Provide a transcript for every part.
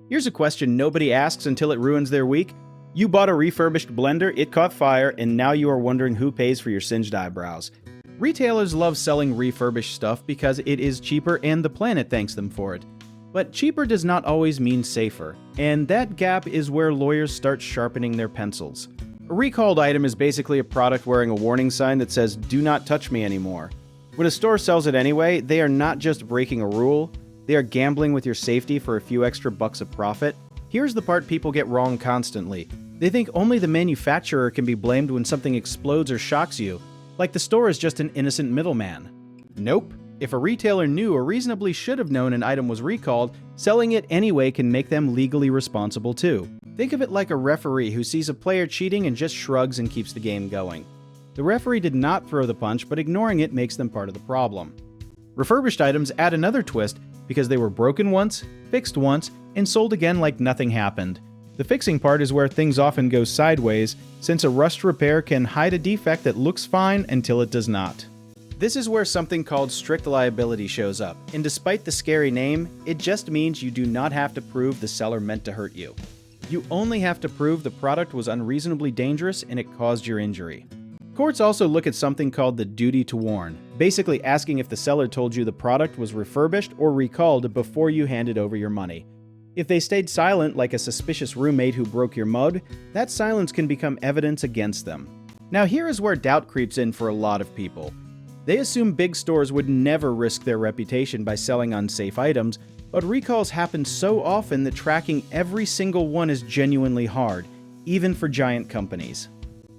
Here's a question nobody asks until it ruins their week. You bought a refurbished blender, it caught fire, and now you are wondering who pays for your singed eyebrows. Retailers love selling refurbished stuff because it is cheaper and the planet thanks them for it. But cheaper does not always mean safer, and that gap is where lawyers start sharpening their pencils. A recalled item is basically a product wearing a warning sign that says, "Do not touch me anymore." When a store sells it anyway, they are not just breaking a rule, they are gambling with your safety for a few extra bucks of profit. Here's the part people get wrong constantly. They think only the manufacturer can be blamed when something explodes or shocks you, like the store is just an innocent middleman. Nope. If a retailer knew or reasonably should have known an item was recalled, selling it anyway can make them legally responsible too. Think of it like a referee who sees a player cheating and just shrugs and keeps the game going. The referee did not throw the punch, but ignoring it makes them part of the problem. Refurbished items add another twist because they were broken once, fixed once, and sold again like nothing happened. The fixing part is where things often go sideways, since a rushed repair can hide a defect that looks fine until it does not. This is where something called strict liability shows up, and despite the scary name, it just means you do not have to prove the seller meant to hurt you. You only have to prove the product was unreasonably dangerous and it caused your injury. Courts also look at something called the duty to warn, basically asking if the seller told you the product was refurbished or recalled before you handed over your money. If they stayed silent like a suspicious roommate who broke your mug, that silence can become evidence against them. Now here is where doubt creeps in for a lot of people. They assume big stores would never risk their reputation by selling unsafe items, but recalls happen so often that tracking every single one is genuinely hard, even for giant companies.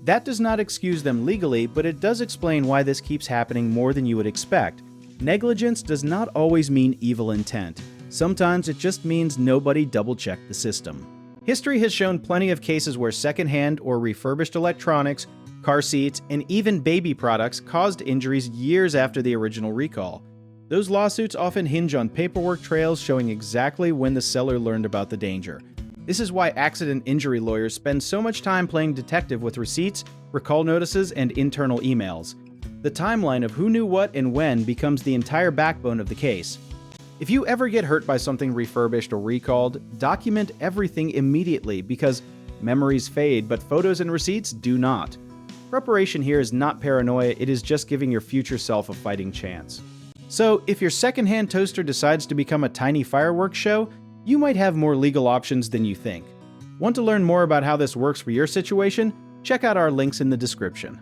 That does not excuse them legally, but it does explain why this keeps happening more than you would expect. Negligence does not always mean evil intent. Sometimes it just means nobody double-checked the system. History has shown plenty of cases where secondhand or refurbished electronics, car seats, and even baby products caused injuries years after the original recall. Those lawsuits often hinge on paperwork trails showing exactly when the seller learned about the danger. This is why accident injury lawyers spend so much time playing detective with receipts, recall notices, and internal emails. The timeline of who knew what and when becomes the entire backbone of the case. If you ever get hurt by something refurbished or recalled, document everything immediately because memories fade, but photos and receipts do not. Preparation here is not paranoia, it is just giving your future self a fighting chance. So, if your secondhand toaster decides to become a tiny fireworks show, you might have more legal options than you think. Want to learn more about how this works for your situation? Check out our links in the description.